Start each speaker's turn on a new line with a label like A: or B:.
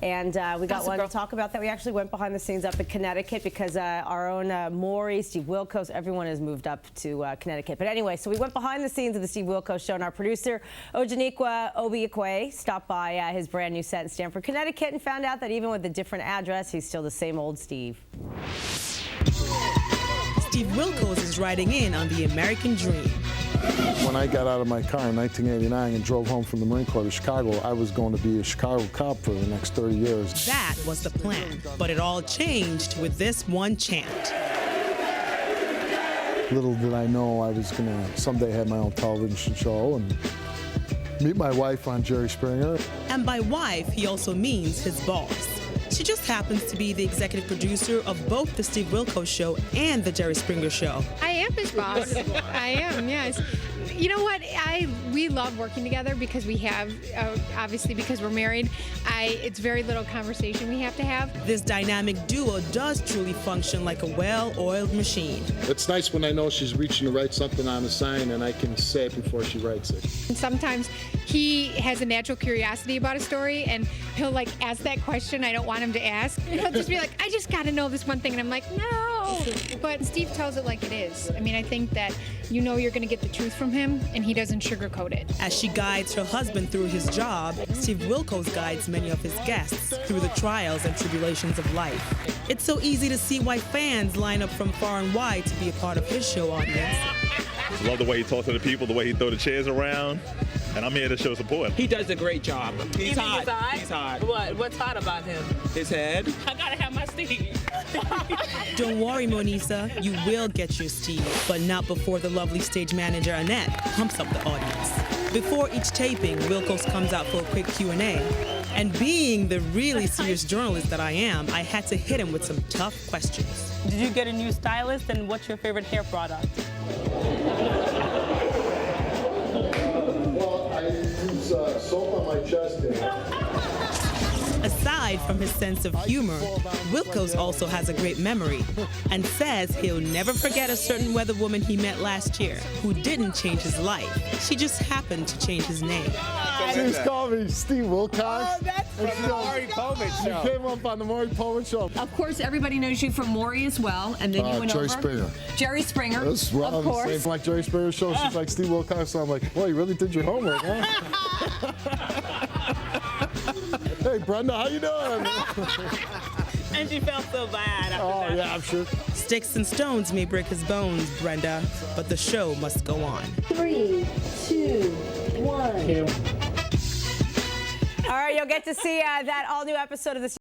A: And we got one to talk about that. We actually went behind the scenes up in Connecticut because our own Maury, Steve Wilkos, everyone has moved up to Connecticut. But anyway, so we went behind the scenes of the Steve Wilkos show, and our producer, Ojaniqua Obiakwe, stopped by his brand new set in Stamford, Connecticut, and found out that even with a different address, he's still the same old Steve.
B: Steve Wilkos is riding in on the American dream.
C: When I got out of my car in 1989 and drove home from the Marine Corps to Chicago, I was going to be a Chicago cop for the next 30 years.
B: That was the plan, but it all changed with this one chant.
C: Little did I know I was going to someday have my own television show and meet my wife on Jerry Springer.
B: And by wife, he also means his boss. She just happens to be the executive producer of both the Steve Wilkos Show and the Jerry Springer Show.
D: I am his boss. I am, yes. You know what? We love working together because we have, obviously because we're married, it's very little conversation we have to have.
B: This dynamic duo does truly function like a well-oiled machine.
C: It's nice when I know she's reaching to write something on a sign and I can say it before she writes it.
D: And sometimes he has a natural curiosity about a story and he'll like ask that question I don't want him to ask. And he'll just be like, I just got to know this one thing. And I'm like, no. But Steve tells it like it is. I mean, I think that you know you're going to get the truth from him, and he doesn't sugarcoat it.
B: As she guides her husband through his job, Steve Wilkos guides many of his guests through the trials and tribulations of life. It's so easy to see why fans line up from far and wide to be a part of his show audience.
E: I love the way he talks to the people, the way he throws the chairs around, and I'm here to show support.
F: He does a great job. He's hot.
G: He's hot? What's hot about him?
F: His head.
G: I gotta have my Steve.
B: Don't worry, Monisa, you will get your Steve, but not before the lovely stage manager, Annette, pumps up the audience. Before each taping, Wilkos comes out for a quick Q&A. And being the really serious journalist that I am, I had to hit him with some tough questions.
G: Did you get a new stylist, and what's your favorite hair product?
C: Well, I use soap on my chest here.
B: Aside from his sense of humor, Wilkos also has a great memory and says he'll never forget a certain weather woman he met last year who didn't change his life. She just happened to change his name.
C: She just called me Steve Wilkos.
G: Oh, that's
F: From the Maury Povich Show.
C: She came up on the Maury Povich Show.
H: Of course, everybody knows you from Maury as well, and then you went
C: Jerry
H: over.
C: Springer.
H: Jerry Springer,
C: This is
H: of course.
C: Same like Jerry Springer's show. She's like Steve Wilkos. So I'm like, well, you really did your homework, huh? Hey, Brenda, how you doing?
G: And she felt so bad after that.
C: Oh, yeah, I'm sure.
B: Sticks and stones may break his bones, Brenda, but the show must go on.
I: 3, 2, 1.
A: All right, you'll get to see that all-new episode of the